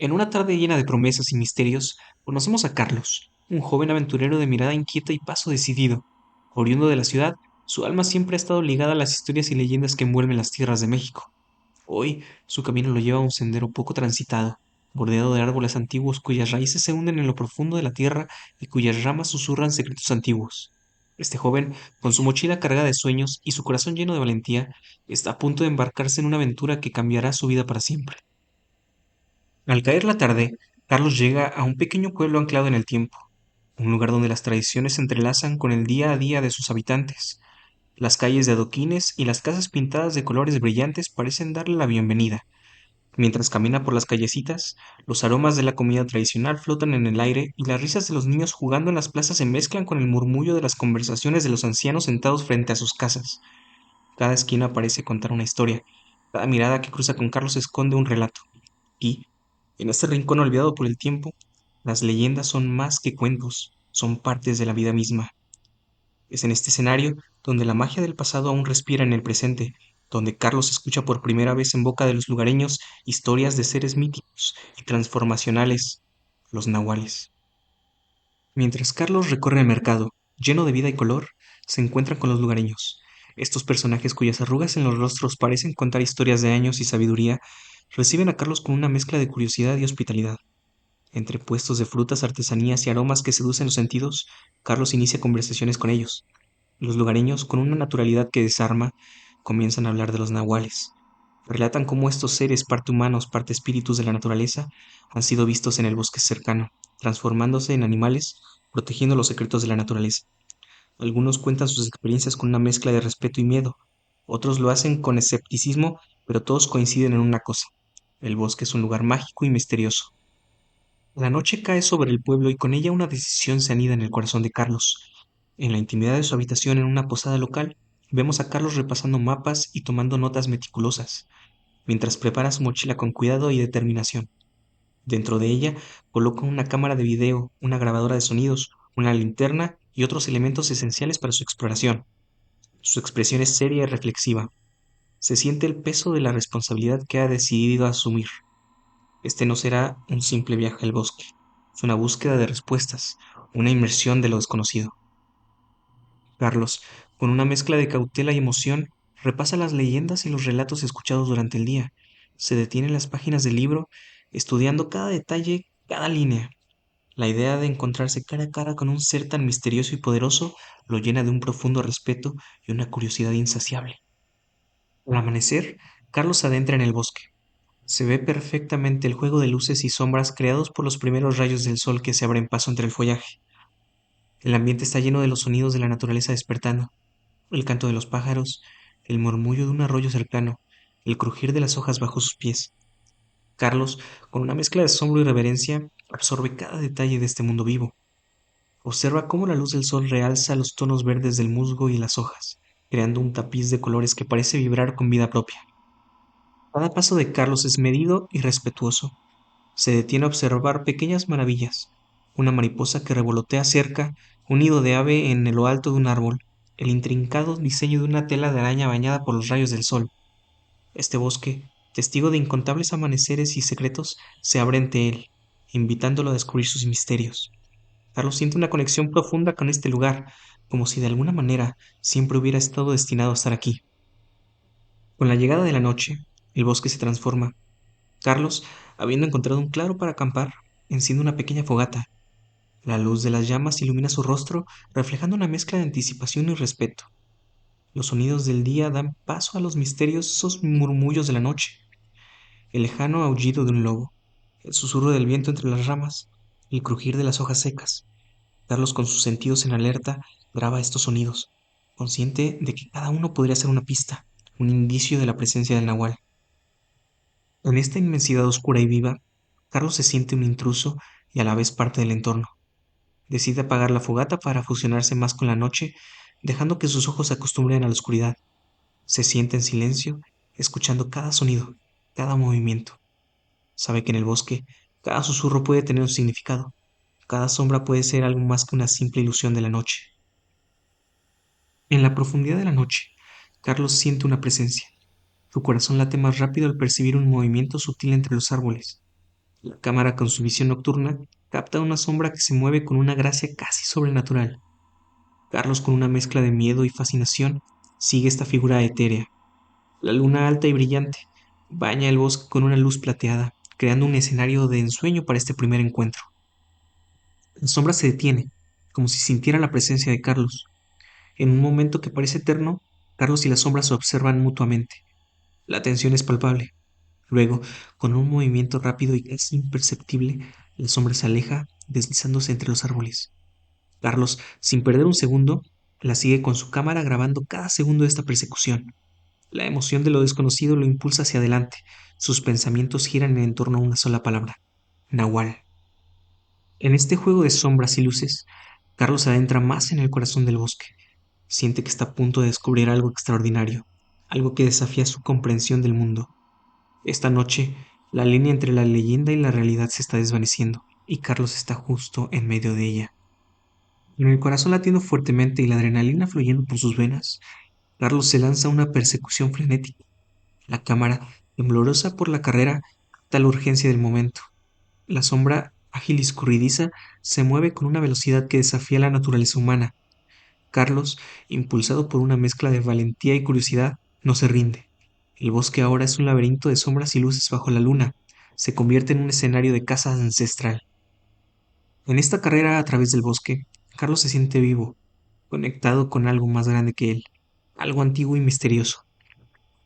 En una tarde llena de promesas y misterios, conocemos a Carlos, un joven aventurero de mirada inquieta y paso decidido. Oriundo de la ciudad, su alma siempre ha estado ligada a las historias y leyendas que envuelven las tierras de México. Hoy, su camino lo lleva a un sendero poco transitado, bordeado de árboles antiguos cuyas raíces se hunden en lo profundo de la tierra y cuyas ramas susurran secretos antiguos. Este joven, con su mochila cargada de sueños y su corazón lleno de valentía, está a punto de embarcarse en una aventura que cambiará su vida para siempre. Al caer la tarde, Carlos llega a un pequeño pueblo anclado en el tiempo, un lugar donde las tradiciones se entrelazan con el día a día de sus habitantes. Las calles de adoquines y las casas pintadas de colores brillantes parecen darle la bienvenida. Mientras camina por las callecitas, los aromas de la comida tradicional flotan en el aire y las risas de los niños jugando en las plazas se mezclan con el murmullo de las conversaciones de los ancianos sentados frente a sus casas. Cada esquina parece contar una historia. Cada mirada que cruza con Carlos esconde un relato. Y, en este rincón olvidado por el tiempo, las leyendas son más que cuentos, son partes de la vida misma. Es en este escenario donde la magia del pasado aún respira en el presente, donde Carlos escucha por primera vez en boca de los lugareños historias de seres míticos y transformacionales, los nahuales. Mientras Carlos recorre el mercado, lleno de vida y color, se encuentra con los lugareños. Estos personajes cuyas arrugas en los rostros parecen contar historias de años y sabiduría, reciben a Carlos con una mezcla de curiosidad y hospitalidad. Entre puestos de frutas, artesanías y aromas que seducen los sentidos, Carlos inicia conversaciones con ellos. Los lugareños, con una naturalidad que desarma, comienzan a hablar de los nahuales. Relatan cómo estos seres, parte humanos, parte espíritus de la naturaleza, han sido vistos en el bosque cercano, transformándose en animales, protegiendo los secretos de la naturaleza. Algunos cuentan sus experiencias con una mezcla de respeto y miedo. Otros lo hacen con escepticismo, pero todos coinciden en una cosa. El bosque es un lugar mágico y misterioso. La noche cae sobre el pueblo y con ella una decisión se anida en el corazón de Carlos. En la intimidad de su habitación en una posada local, vemos a Carlos repasando mapas y tomando notas meticulosas, mientras prepara su mochila con cuidado y determinación. Dentro de ella coloca una cámara de video, una grabadora de sonidos, una linterna y otros elementos esenciales para su exploración. Su expresión es seria y reflexiva. Se siente el peso de la responsabilidad que ha decidido asumir. Este no será un simple viaje al bosque, es una búsqueda de respuestas, una inmersión de lo desconocido. Carlos, con una mezcla de cautela y emoción, repasa las leyendas y los relatos escuchados durante el día. Se detiene en las páginas del libro, estudiando cada detalle, cada línea. La idea de encontrarse cara a cara con un ser tan misterioso y poderoso lo llena de un profundo respeto y una curiosidad insaciable. Al amanecer, Carlos se adentra en el bosque. Se ve perfectamente el juego de luces y sombras creados por los primeros rayos del sol que se abren paso entre el follaje. El ambiente está lleno de los sonidos de la naturaleza despertando, el canto de los pájaros, el murmullo de un arroyo cercano, el crujir de las hojas bajo sus pies. Carlos, con una mezcla de asombro y reverencia, absorbe cada detalle de este mundo vivo. Observa cómo la luz del sol realza los tonos verdes del musgo y las hojas, creando un tapiz de colores que parece vibrar con vida propia. Cada paso de Carlos es medido y respetuoso. Se detiene a observar pequeñas maravillas, una mariposa que revolotea cerca, un nido de ave en lo alto de un árbol, el intrincado diseño de una tela de araña bañada por los rayos del sol. Este bosque, testigo de incontables amaneceres y secretos, se abre ante él, invitándolo a descubrir sus misterios. Carlos siente una conexión profunda con este lugar, como si de alguna manera siempre hubiera estado destinado a estar aquí. Con la llegada de la noche, el bosque se transforma. Carlos, habiendo encontrado un claro para acampar, enciende una pequeña fogata. La luz de las llamas ilumina su rostro, reflejando una mezcla de anticipación y respeto. Los sonidos del día dan paso a los misteriosos murmullos de la noche, el lejano aullido de un lobo, el susurro del viento entre las ramas, el crujir de las hojas secas. Carlos, con sus sentidos en alerta, graba estos sonidos, consciente de que cada uno podría ser una pista, un indicio de la presencia del nahual. En esta inmensidad oscura y viva, Carlos se siente un intruso y a la vez parte del entorno. Decide apagar la fogata para fusionarse más con la noche, dejando que sus ojos se acostumbren a la oscuridad. Se siente en silencio, escuchando cada sonido, cada movimiento. Sabe que en el bosque cada susurro puede tener un significado, cada sombra puede ser algo más que una simple ilusión de la noche. En la profundidad de la noche, Carlos siente una presencia. Su corazón late más rápido al percibir un movimiento sutil entre los árboles. La cámara, con su visión nocturna, capta una sombra que se mueve con una gracia casi sobrenatural. Carlos, con una mezcla de miedo y fascinación, sigue esta figura etérea. La luna alta y brillante baña el bosque con una luz plateada, creando un escenario de ensueño para este primer encuentro. La sombra se detiene, como si sintiera la presencia de Carlos. En un momento que parece eterno, Carlos y la sombra se observan mutuamente. La tensión es palpable. Luego, con un movimiento rápido y casi imperceptible, la sombra se aleja, deslizándose entre los árboles. Carlos, sin perder un segundo, la sigue con su cámara grabando cada segundo de esta persecución. La emoción de lo desconocido lo impulsa hacia adelante. Sus pensamientos giran en torno a una sola palabra: Nahual. En este juego de sombras y luces, Carlos se adentra más en el corazón del bosque. Siente que está a punto de descubrir algo extraordinario, algo que desafía su comprensión del mundo. Esta noche, la línea entre la leyenda y la realidad se está desvaneciendo, y Carlos está justo en medio de ella. Con el corazón latiendo fuertemente y la adrenalina fluyendo por sus venas, Carlos se lanza a una persecución frenética. La cámara, temblorosa por la carrera, capta la urgencia del momento. La sombra, ágil y escurridiza, se mueve con una velocidad que desafía la naturaleza humana. Carlos, impulsado por una mezcla de valentía y curiosidad, no se rinde. El bosque ahora es un laberinto de sombras y luces bajo la luna. Se convierte en un escenario de caza ancestral. En esta carrera a través del bosque, Carlos se siente vivo, conectado con algo más grande que él, algo antiguo y misterioso.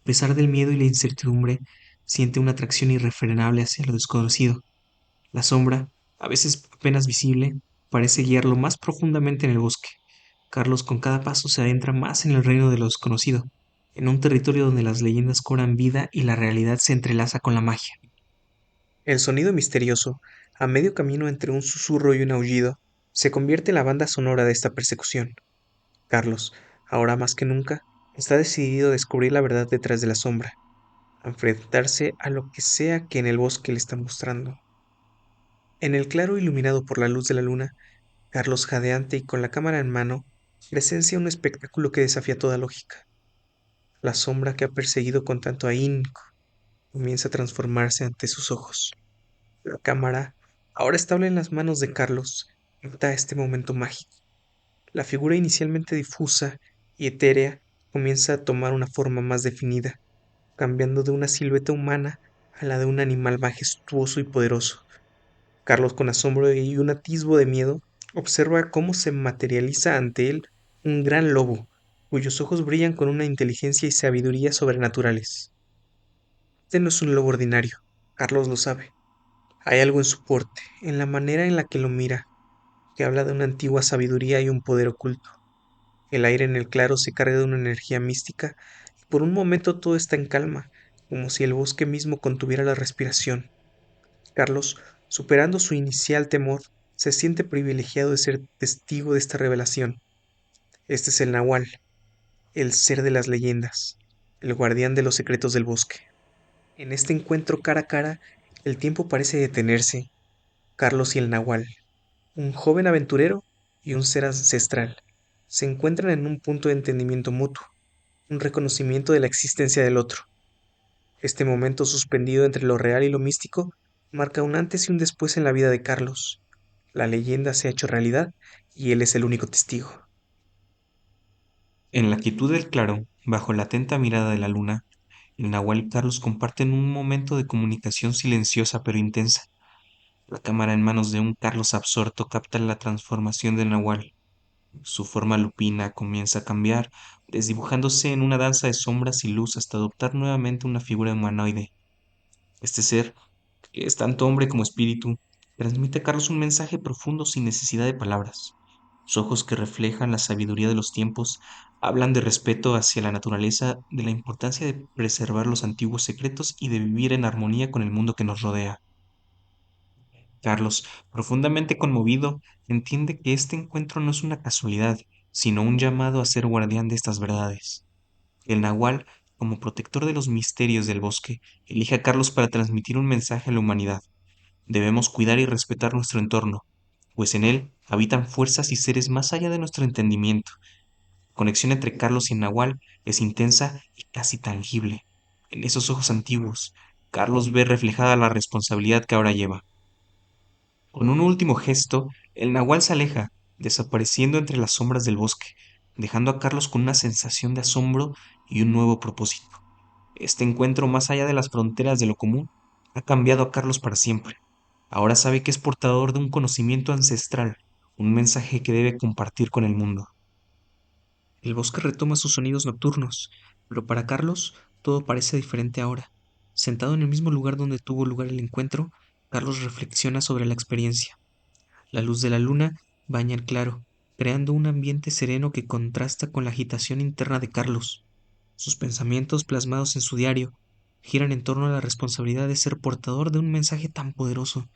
A pesar del miedo y la incertidumbre, siente una atracción irrefrenable hacia lo desconocido. La sombra, a veces apenas visible, parece guiarlo más profundamente en el bosque. Carlos, con cada paso, se adentra más en el reino de lo desconocido, en un territorio donde las leyendas cobran vida y la realidad se entrelaza con la magia. El sonido misterioso, a medio camino entre un susurro y un aullido, se convierte en la banda sonora de esta persecución. Carlos, ahora más que nunca, está decidido a descubrir la verdad detrás de la sombra, a enfrentarse a lo que sea que en el bosque le está mostrando. En el claro iluminado por la luz de la luna, Carlos, jadeante y con la cámara en mano, presencia un espectáculo que desafía toda lógica. La sombra que ha perseguido con tanto ahínco comienza a transformarse ante sus ojos. La cámara, ahora estable en las manos de Carlos, capta este momento mágico. La figura, inicialmente difusa y etérea, comienza a tomar una forma más definida, cambiando de una silueta humana a la de un animal majestuoso y poderoso. Carlos, con asombro y un atisbo de miedo, observa cómo se materializa ante él un gran lobo, cuyos ojos brillan con una inteligencia y sabiduría sobrenaturales. Este no es un lobo ordinario, Carlos lo sabe. Hay algo en su porte, en la manera en la que lo mira, que habla de una antigua sabiduría y un poder oculto. El aire en el claro se carga de una energía mística, y por un momento todo está en calma, como si el bosque mismo contuviera la respiración. Carlos, superando su inicial temor, se siente privilegiado de ser testigo de esta revelación. Este es el Nahual, el ser de las leyendas, el guardián de los secretos del bosque. En este encuentro cara a cara, el tiempo parece detenerse. Carlos y el Nahual, un joven aventurero y un ser ancestral, se encuentran en un punto de entendimiento mutuo, un reconocimiento de la existencia del otro. Este momento suspendido entre lo real y lo místico marca un antes y un después en la vida de Carlos. La leyenda se ha hecho realidad y él es el único testigo. En la quietud del claro, bajo la atenta mirada de la luna, el Nahual y Carlos comparten un momento de comunicación silenciosa pero intensa. La cámara en manos de un Carlos absorto capta la transformación del Nahual. Su forma lupina comienza a cambiar, desdibujándose en una danza de sombras y luz hasta adoptar nuevamente una figura humanoide. Este ser, que es tanto hombre como espíritu, transmite a Carlos un mensaje profundo sin necesidad de palabras. Sus ojos, que reflejan la sabiduría de los tiempos, hablan de respeto hacia la naturaleza, de la importancia de preservar los antiguos secretos y de vivir en armonía con el mundo que nos rodea. Carlos, profundamente conmovido, entiende que este encuentro no es una casualidad, sino un llamado a ser guardián de estas verdades. El Nahual, como protector de los misterios del bosque, elige a Carlos para transmitir un mensaje a la humanidad. Debemos cuidar y respetar nuestro entorno, pues en él habitan fuerzas y seres más allá de nuestro entendimiento. La conexión entre Carlos y Nahual es intensa y casi tangible. En esos ojos antiguos, Carlos ve reflejada la responsabilidad que ahora lleva. Con un último gesto, el nahual se aleja, desapareciendo entre las sombras del bosque, dejando a Carlos con una sensación de asombro y un nuevo propósito. Este encuentro más allá de las fronteras de lo común ha cambiado a Carlos para siempre. Ahora sabe que es portador de un conocimiento ancestral, un mensaje que debe compartir con el mundo. El bosque retoma sus sonidos nocturnos, pero para Carlos todo parece diferente ahora. Sentado en el mismo lugar donde tuvo lugar el encuentro, Carlos reflexiona sobre la experiencia. La luz de la luna baña el claro, creando un ambiente sereno que contrasta con la agitación interna de Carlos. Sus pensamientos, plasmados en su diario, giran en torno a la responsabilidad de ser portador de un mensaje tan poderoso.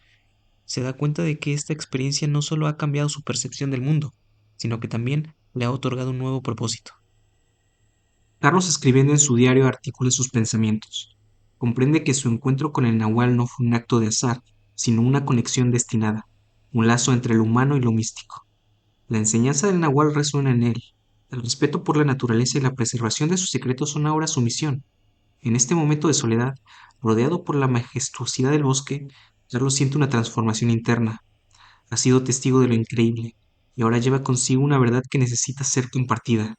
Se da cuenta de que esta experiencia no solo ha cambiado su percepción del mundo, sino que también le ha otorgado un nuevo propósito. Carlos, escribiendo en su diario, articula sus pensamientos. Comprende que su encuentro con el nahual no fue un acto de azar, sino una conexión destinada, un lazo entre lo humano y lo místico. La enseñanza del nahual resuena en él. El respeto por la naturaleza y la preservación de sus secretos son ahora su misión. En este momento de soledad, rodeado por la majestuosidad del bosque, Carlos siente una transformación interna. Ha sido testigo de lo increíble, y ahora lleva consigo una verdad que necesita ser compartida.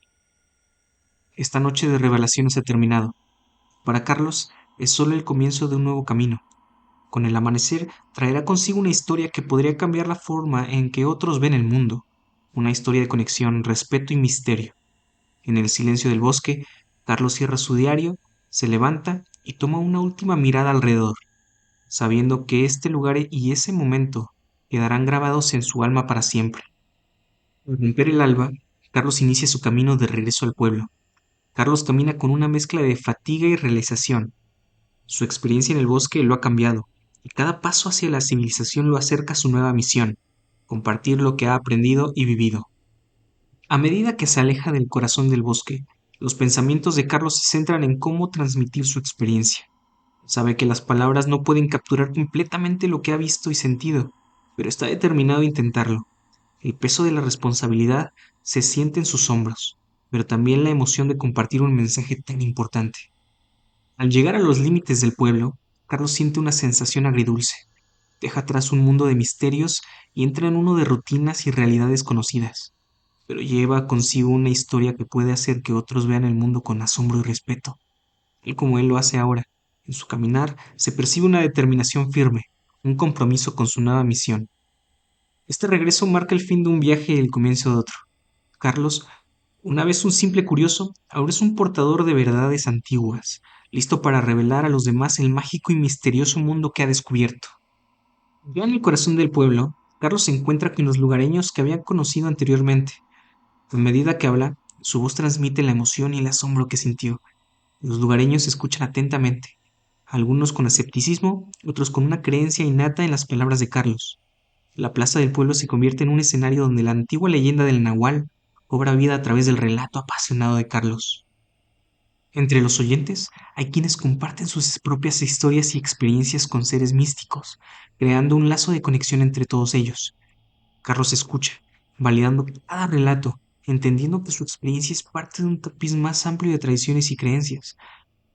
Esta noche de revelaciones ha terminado. Para Carlos es solo el comienzo de un nuevo camino. Con el amanecer traerá consigo una historia que podría cambiar la forma en que otros ven el mundo. Una historia de conexión, respeto y misterio. En el silencio del bosque, Carlos cierra su diario, se levanta y toma una última mirada alrededor, sabiendo que este lugar y ese momento quedarán grabados en su alma para siempre. Al romper el alba, Carlos inicia su camino de regreso al pueblo. Carlos camina con una mezcla de fatiga y realización. Su experiencia en el bosque lo ha cambiado, y cada paso hacia la civilización lo acerca a su nueva misión, compartir lo que ha aprendido y vivido. A medida que se aleja del corazón del bosque, los pensamientos de Carlos se centran en cómo transmitir su experiencia. Sabe que las palabras no pueden capturar completamente lo que ha visto y sentido, pero está determinado a intentarlo. El peso de la responsabilidad se siente en sus hombros, pero también la emoción de compartir un mensaje tan importante. Al llegar a los límites del pueblo, Carlos siente una sensación agridulce. Deja atrás un mundo de misterios y entra en uno de rutinas y realidades conocidas, pero lleva consigo una historia que puede hacer que otros vean el mundo con asombro y respeto, tal como él lo hace ahora. En su caminar se percibe una determinación firme, un compromiso con su nueva misión. Este regreso marca el fin de un viaje y el comienzo de otro. Carlos, una vez un simple curioso, ahora es un portador de verdades antiguas, listo para revelar a los demás el mágico y misterioso mundo que ha descubierto. Ya en el corazón del pueblo, Carlos se encuentra con los lugareños que habían conocido anteriormente. A medida que habla, su voz transmite la emoción y el asombro que sintió. Los lugareños escuchan atentamente, algunos con escepticismo, otros con una creencia innata en las palabras de Carlos. La plaza del pueblo se convierte en un escenario donde la antigua leyenda del Nahual cobra vida a través del relato apasionado de Carlos. Entre los oyentes hay quienes comparten sus propias historias y experiencias con seres místicos, creando un lazo de conexión entre todos ellos. Carlos escucha, validando cada relato, entendiendo que su experiencia es parte de un tapiz más amplio de tradiciones y creencias.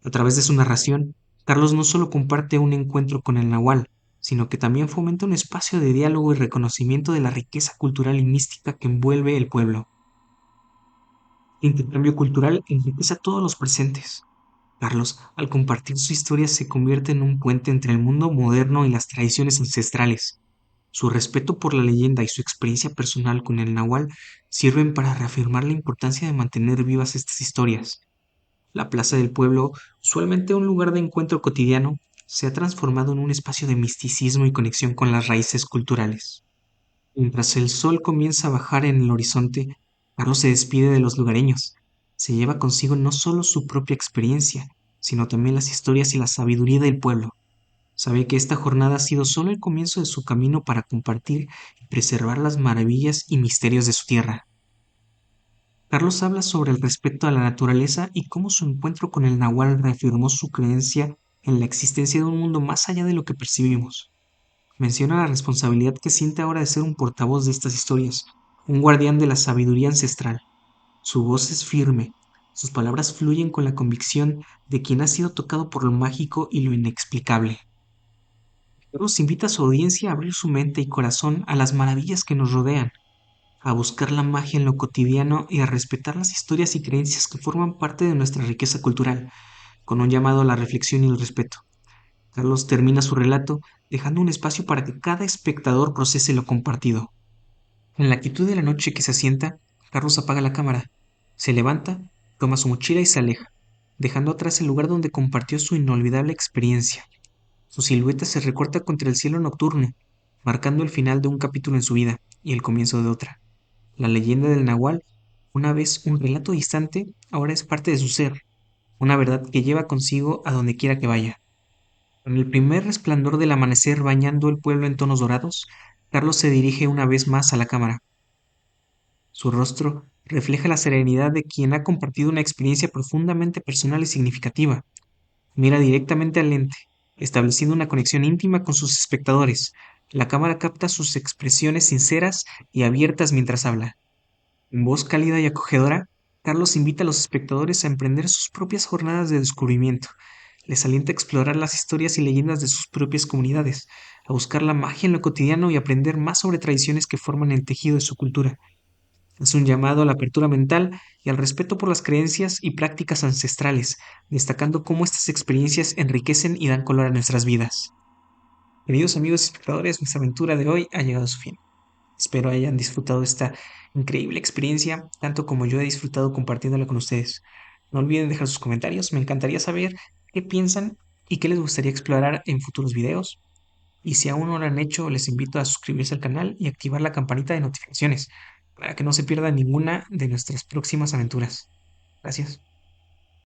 A través de su narración, Carlos no solo comparte un encuentro con el Nahual, sino que también fomenta un espacio de diálogo y reconocimiento de la riqueza cultural y mística que envuelve el pueblo. El intercambio cultural enriquece a todos los presentes. Carlos, al compartir su historia, se convierte en un puente entre el mundo moderno y las tradiciones ancestrales. Su respeto por la leyenda y su experiencia personal con el Nahual sirven para reafirmar la importancia de mantener vivas estas historias. La plaza del pueblo, usualmente un lugar de encuentro cotidiano, se ha transformado en un espacio de misticismo y conexión con las raíces culturales. Mientras el sol comienza a bajar en el horizonte, Carlos se despide de los lugareños. Se lleva consigo no solo su propia experiencia, sino también las historias y la sabiduría del pueblo. Sabe que esta jornada ha sido solo el comienzo de su camino para compartir y preservar las maravillas y misterios de su tierra. Carlos habla sobre el respeto a la naturaleza y cómo su encuentro con el Nahual reafirmó su creencia en la existencia de un mundo más allá de lo que percibimos. Menciona la responsabilidad que siente ahora de ser un portavoz de estas historias, un guardián de la sabiduría ancestral. Su voz es firme, Sus palabras fluyen con la convicción de quien ha sido tocado por lo mágico y lo inexplicable. Carlos invita a su audiencia a abrir su mente y corazón a las maravillas que nos rodean, a buscar la magia en lo cotidiano y a respetar las historias y creencias que forman parte de nuestra riqueza cultural, con un llamado a la reflexión y el respeto. Carlos termina su relato dejando un espacio para que cada espectador procese lo compartido. En la quietud de la noche que se asienta, Carlos apaga la cámara, se levanta, toma su mochila y se aleja, dejando atrás el lugar donde compartió su inolvidable experiencia. Su silueta se recorta contra el cielo nocturno, marcando el final de un capítulo en su vida y el comienzo de otra. La leyenda del Nahual, una vez un relato distante, ahora es parte de su ser, una verdad que lleva consigo a donde quiera que vaya. Con el primer resplandor del amanecer bañando el pueblo en tonos dorados, Carlos se dirige una vez más a la cámara. Su rostro refleja la serenidad de quien ha compartido una experiencia profundamente personal y significativa. Mira directamente al lente, estableciendo una conexión íntima con sus espectadores. La cámara capta sus expresiones sinceras y abiertas mientras habla. En voz cálida y acogedora, Carlos invita a los espectadores a emprender sus propias jornadas de descubrimiento. Les alienta a explorar las historias y leyendas de sus propias comunidades, a buscar la magia en lo cotidiano y aprender más sobre tradiciones que forman el tejido de su cultura. Es un llamado a la apertura mental y al respeto por las creencias y prácticas ancestrales, destacando cómo estas experiencias enriquecen y dan color a nuestras vidas. Queridos amigos y espectadores, nuestra aventura de hoy ha llegado a su fin. Espero hayan disfrutado esta increíble experiencia, tanto como yo he disfrutado compartiéndola con ustedes. No olviden dejar sus comentarios, me encantaría saber qué piensan y qué les gustaría explorar en futuros videos. Y si aún no lo han hecho, les invito a suscribirse al canal y activar la campanita de notificaciones para que no se pierdan ninguna de nuestras próximas aventuras. Gracias.